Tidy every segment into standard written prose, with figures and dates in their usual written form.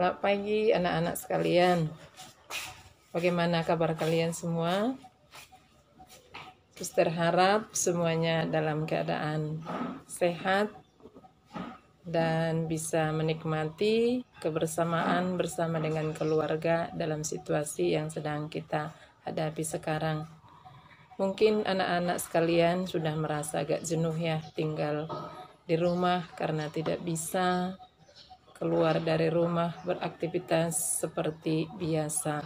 Selamat pagi anak-anak sekalian. Bagaimana kabar kalian semua? Suster harap semuanya dalam keadaan sehat dan bisa menikmati kebersamaan bersama dengan keluarga dalam situasi yang sedang kita hadapi sekarang. Mungkin anak-anak sekalian sudah merasa agak jenuh ya tinggal di rumah karena tidak bisa keluar dari rumah beraktivitas seperti biasa.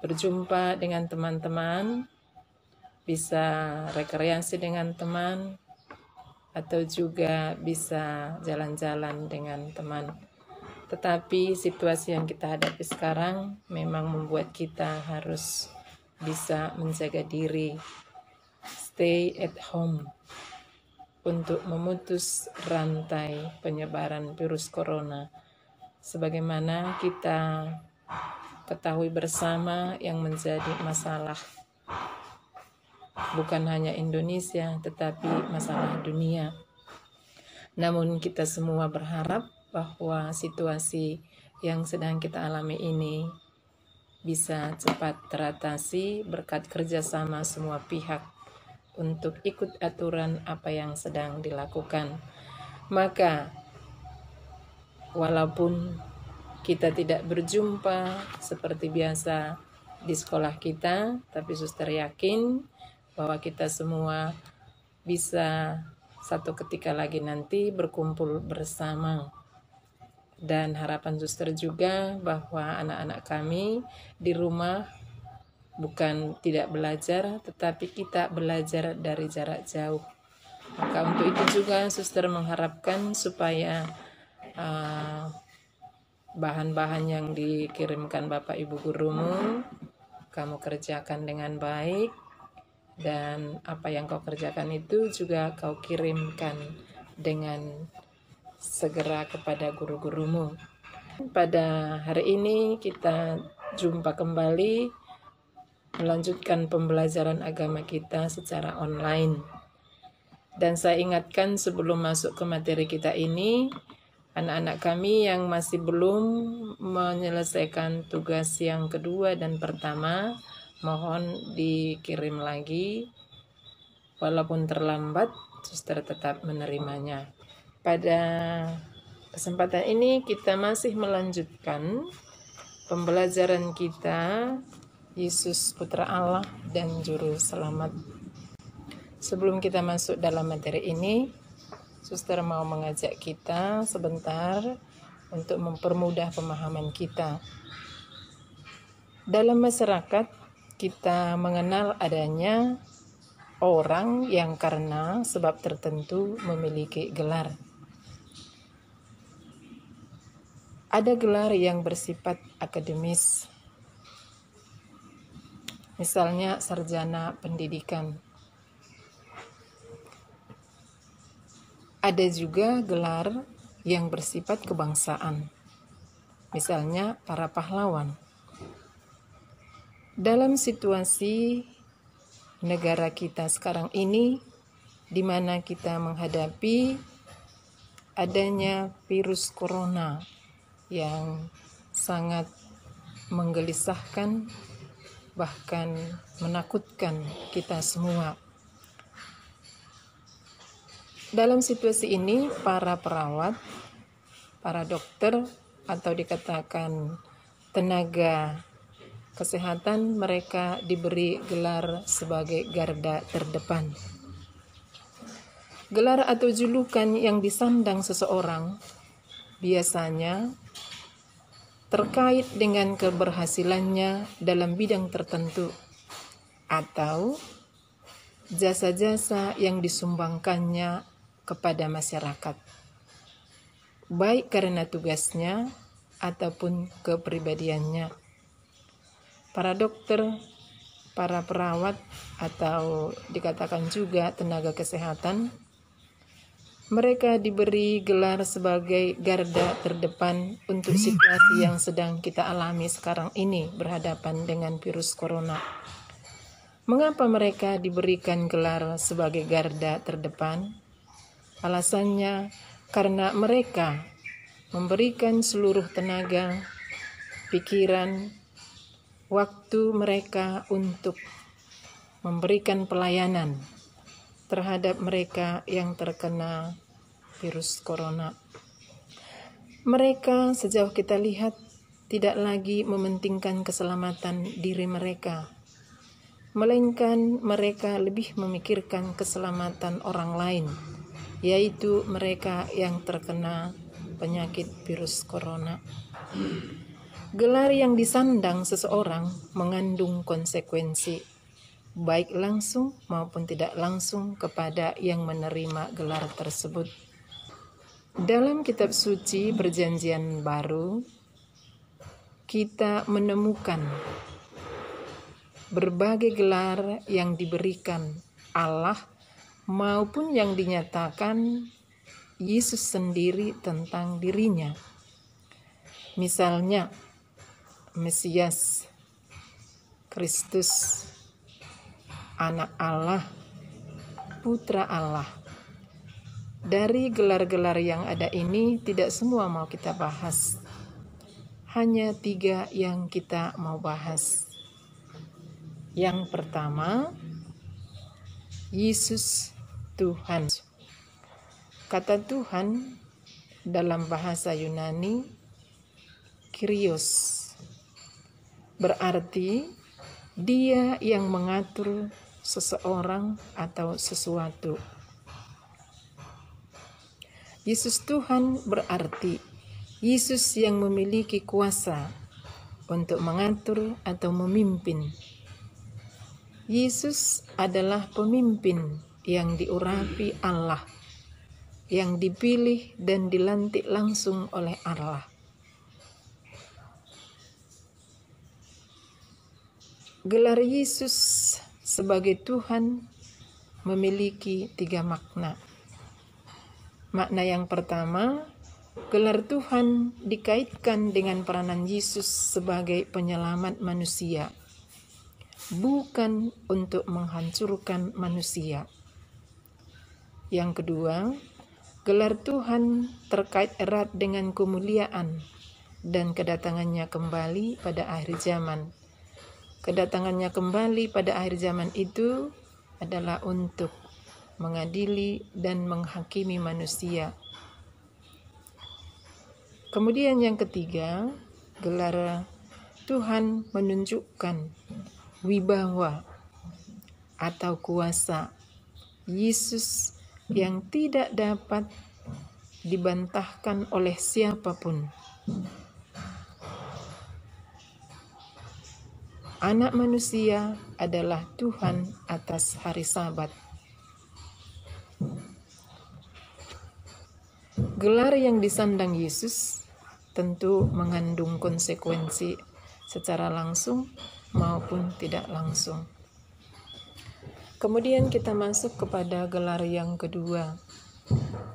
Berjumpa dengan teman-teman, bisa rekreasi dengan teman, atau juga bisa jalan-jalan dengan teman. Tetapi situasi yang kita hadapi sekarang memang membuat kita harus bisa menjaga diri, stay at home, untuk memutus rantai penyebaran virus corona. Sebagaimana kita ketahui bersama yang menjadi masalah bukan hanya Indonesia tetapi masalah dunia. Namun kita semua berharap bahwa situasi yang sedang kita alami ini bisa cepat teratasi berkat kerjasama semua pihak untuk ikut aturan apa yang sedang dilakukan. Maka walaupun kita tidak berjumpa seperti biasa di sekolah kita, tapi suster yakin bahwa kita semua bisa satu ketika lagi nanti berkumpul bersama. Dan harapan suster juga bahwa anak-anak kami di rumah bukan tidak belajar, tetapi kita belajar dari jarak jauh. Maka untuk itu juga suster mengharapkan supaya bahan-bahan yang dikirimkan Bapak Ibu gurumu kamu kerjakan dengan baik, dan apa yang kau kerjakan itu juga kau kirimkan dengan segera kepada guru-gurumu. Pada hari ini kita jumpa kembali melanjutkan pembelajaran agama kita secara online. Dan saya ingatkan sebelum masuk ke materi kita ini, anak-anak kami yang masih belum menyelesaikan tugas yang kedua dan pertama, mohon dikirim lagi. Walaupun terlambat, suster tetap menerimanya. Pada kesempatan ini kita masih melanjutkan pembelajaran kita, Yesus Putra Allah dan Juru Selamat. Sebelum kita masuk dalam materi ini, suster mau mengajak kita sebentar untuk mempermudah pemahaman kita. Dalam masyarakat, kita mengenal adanya orang yang karena sebab tertentu memiliki gelar. Ada gelar yang bersifat akademis, misalnya sarjana pendidikan. Ada juga gelar yang bersifat kebangsaan, misalnya para pahlawan. Dalam situasi negara kita sekarang ini, di mana kita menghadapi adanya virus corona yang sangat menggelisahkan, bahkan menakutkan kita semua. Dalam situasi ini, para perawat, para dokter, atau dikatakan tenaga kesehatan, mereka diberi gelar sebagai garda terdepan. Gelar atau julukan yang disandang seseorang biasanya terkait dengan keberhasilannya dalam bidang tertentu atau jasa-jasa yang disumbangkannya kepada masyarakat, baik karena tugasnya ataupun kepribadiannya. Para dokter, para perawat, atau dikatakan juga tenaga kesehatan, mereka diberi gelar sebagai garda terdepan untuk situasi yang sedang kita alami sekarang ini berhadapan dengan virus corona. Mengapa mereka diberikan gelar sebagai garda terdepan? Alasannya karena mereka memberikan seluruh tenaga, pikiran, waktu mereka untuk memberikan pelayanan terhadap mereka yang terkena virus corona. Mereka sejauh kita lihat tidak lagi mementingkan keselamatan diri mereka, melainkan mereka lebih memikirkan keselamatan orang lain, yaitu mereka yang terkena penyakit virus corona. Gelar yang disandang seseorang mengandung konsekuensi, baik langsung maupun tidak langsung kepada yang menerima gelar tersebut. Dalam kitab suci Perjanjian Baru, kita menemukan berbagai gelar yang diberikan Allah maupun yang dinyatakan Yesus sendiri tentang dirinya. Misalnya, Mesias, Kristus, Anak Allah, Putra Allah. Dari gelar-gelar yang ada ini tidak semua mau kita bahas. Hanya 3 yang kita mau bahas. Yang pertama, Yesus Tuhan. Kata Tuhan dalam bahasa Yunani, Kyrios, berarti Dia yang mengatur seseorang atau sesuatu. Yesus Tuhan berarti Yesus yang memiliki kuasa untuk mengatur atau memimpin. Yesus adalah pemimpin yang diurapi Allah, yang dipilih dan dilantik langsung oleh Allah. Gelar Yesus sebagai Tuhan memiliki 3 makna. Makna yang pertama, gelar Tuhan dikaitkan dengan peranan Yesus sebagai penyelamat manusia, bukan untuk menghancurkan manusia. Yang kedua, gelar Tuhan terkait erat dengan kemuliaan dan kedatangannya kembali pada akhir zaman. Kedatangannya kembali pada akhir zaman itu adalah untuk mengadili dan menghakimi manusia. Kemudian yang ketiga, gelar Tuhan menunjukkan wibawa atau kuasa Yesus yang tidak dapat dibantahkan oleh siapapun. Anak manusia adalah Tuhan atas hari Sabat. Gelar yang disandang Yesus tentu mengandung konsekuensi secara langsung maupun tidak langsung. Kemudian kita masuk kepada gelar yang kedua.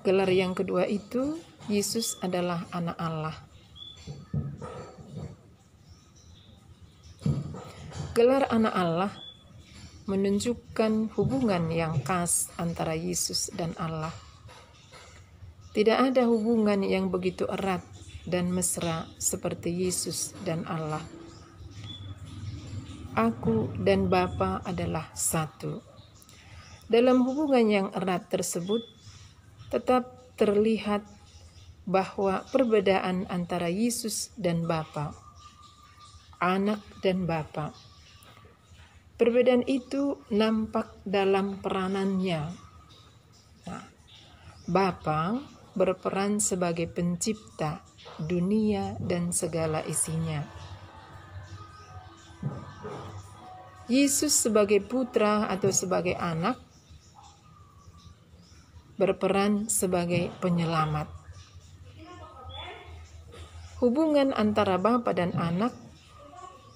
Gelar yang kedua itu, Yesus adalah Anak Allah. Gelar Anak Allah menunjukkan hubungan yang khas antara Yesus dan Allah. Tidak ada hubungan yang begitu erat dan mesra seperti Yesus dan Allah. Aku dan Bapa adalah satu. Dalam hubungan yang erat tersebut, tetap terlihat bahwa perbedaan antara Yesus dan Bapa, Anak dan Bapa. Perbedaan itu nampak dalam peranannya. Nah, Bapa berperan sebagai pencipta dunia dan segala isinya. Yesus sebagai putra atau sebagai anak berperan sebagai penyelamat. Hubungan antara Bapa dan anak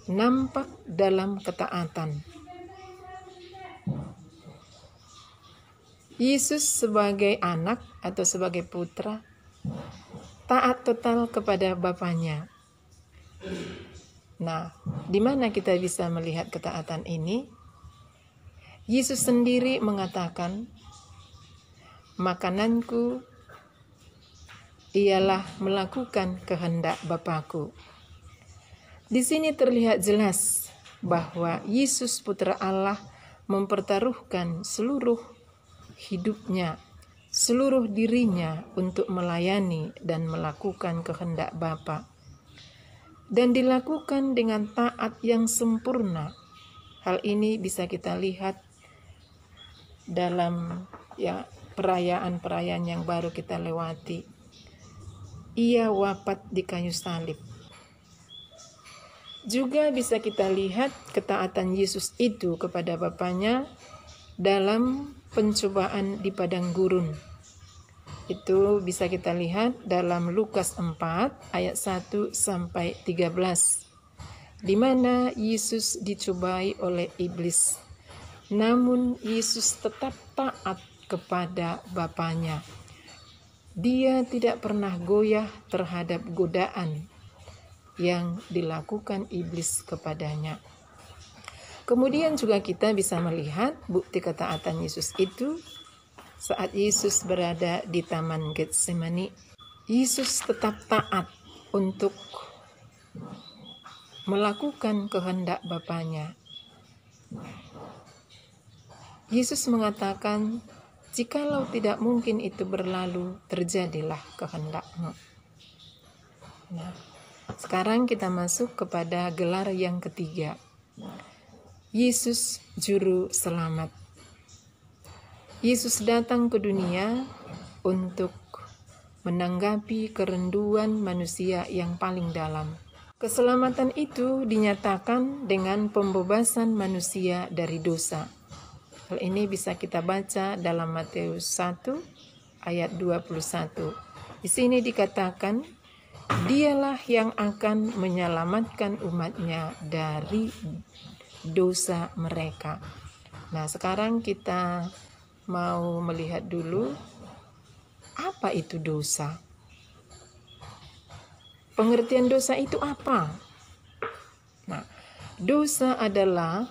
nampak dalam ketaatan. Yesus sebagai anak atau sebagai putra taat total kepada Bapanya. Nah, di mana kita bisa melihat ketaatan ini? Yesus sendiri mengatakan, "Makananku ialah melakukan kehendak Bapa-Ku." Di sini terlihat jelas bahwa Yesus Putra Allah mempertaruhkan seluruh hidupnya, seluruh dirinya untuk melayani dan melakukan kehendak Bapa. Dan dilakukan dengan taat yang sempurna. Hal ini bisa kita lihat dalam perayaan-perayaan yang baru kita lewati. Ia wafat di kayu salib. Juga bisa kita lihat ketaatan Yesus itu kepada Bapanya dalam pencobaan di padang gurun. Itu bisa kita lihat dalam Lukas 4 ayat 1 sampai 13. Di mana Yesus dicobai oleh iblis. Namun Yesus tetap taat kepada Bapanya. Dia tidak pernah goyah terhadap godaan yang dilakukan iblis kepadanya. Kemudian juga kita bisa melihat bukti ketaatan Yesus itu saat Yesus berada di Taman Getsemani. Yesus tetap taat untuk melakukan kehendak Bapanya. Yesus mengatakan, "Jikalau tidak mungkin itu berlalu, terjadilah kehendak-Mu." Nah, sekarang kita masuk kepada gelar yang ketiga. Yesus Juru Selamat. Yesus datang ke dunia untuk menanggapi kerenduan manusia yang paling dalam. Keselamatan itu dinyatakan dengan pembebasan manusia dari dosa. Hal ini bisa kita baca dalam Matius 1 ayat 21. Di sini dikatakan, Dialah yang akan menyelamatkan umatnya dari dosa mereka. Nah, sekarang kita mau melihat dulu apa itu dosa. Pengertian dosa itu apa? Nah, dosa adalah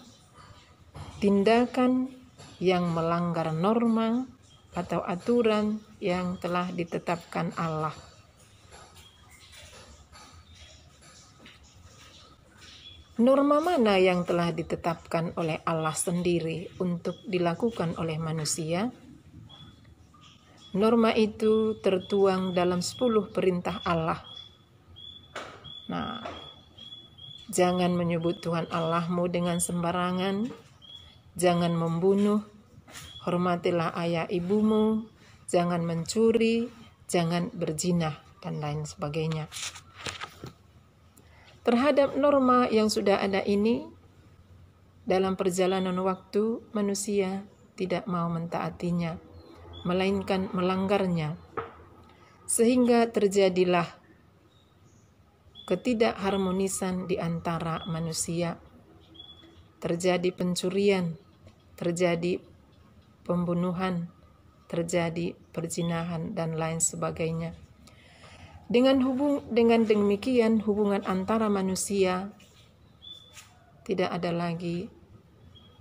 tindakan yang melanggar norma atau aturan yang telah ditetapkan Allah. Norma mana yang telah ditetapkan oleh Allah sendiri untuk dilakukan oleh manusia? Norma itu tertuang dalam 10 perintah Allah. Nah, jangan menyebut Tuhan Allahmu dengan sembarangan, jangan membunuh, hormatilah ayah ibumu, jangan mencuri, jangan berzina, dan lain sebagainya. Terhadap norma yang sudah ada ini, dalam perjalanan waktu manusia tidak mau mentaatinya, melainkan melanggarnya. Sehingga terjadilah ketidakharmonisan di antara manusia. Terjadi pencurian, terjadi pembunuhan, terjadi perzinahan, dan lain sebagainya. Dengan demikian hubungan antara manusia tidak ada lagi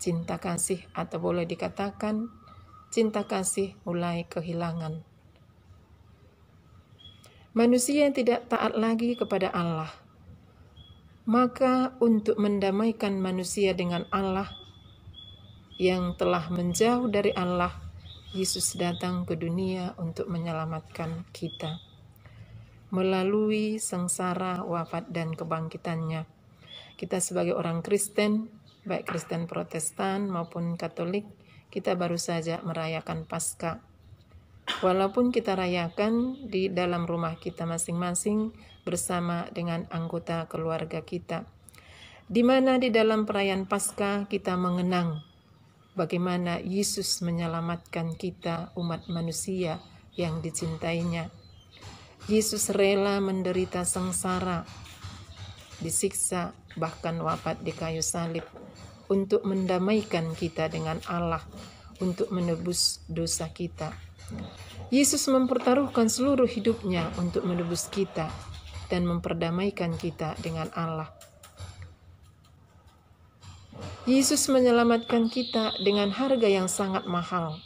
cinta kasih, atau boleh dikatakan cinta kasih mulai kehilangan. Manusia yang tidak taat lagi kepada Allah. Maka untuk mendamaikan manusia dengan Allah yang telah menjauh dari Allah, Yesus datang ke dunia untuk menyelamatkan kita. Melalui sengsara, wafat, dan kebangkitannya, kita sebagai orang Kristen, baik Kristen Protestan maupun Katolik, kita baru saja merayakan Paskah. Walaupun kita rayakan di dalam rumah kita masing-masing bersama dengan anggota keluarga kita, di mana di dalam perayaan Paskah kita mengenang bagaimana Yesus menyelamatkan kita, umat manusia yang dicintainya. Yesus rela menderita sengsara, disiksa, bahkan wafat di kayu salib untuk mendamaikan kita dengan Allah, untuk menebus dosa kita. Yesus mempertaruhkan seluruh hidupnya untuk menebus kita dan memperdamaikan kita dengan Allah. Yesus menyelamatkan kita dengan harga yang sangat mahal.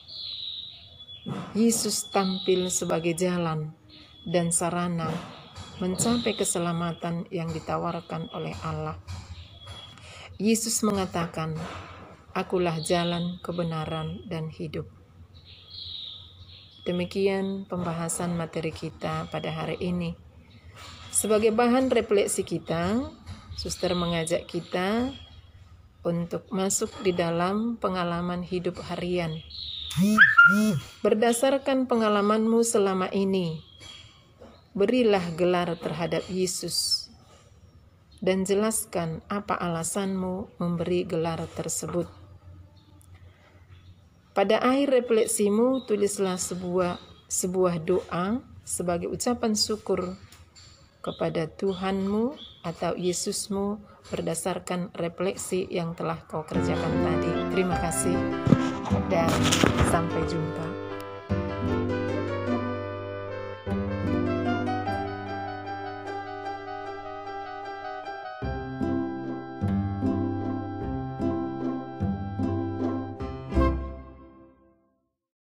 Yesus tampil sebagai jalan dan sarana mencapai keselamatan yang ditawarkan oleh Allah. Yesus mengatakan, "Akulah jalan, kebenaran, dan hidup." Demikian pembahasan materi kita pada hari ini. Sebagai bahan refleksi kita, Suster mengajak kita untuk masuk di dalam pengalaman hidup harian. Berdasarkan pengalamanmu selama ini, berilah gelar terhadap Yesus dan jelaskan apa alasanmu memberi gelar tersebut. Pada akhir refleksimu, tulislah sebuah doa sebagai ucapan syukur kepada Tuhanmu atau Yesusmu berdasarkan refleksi yang telah kau kerjakan tadi. Terima kasih dan sampai jumpa.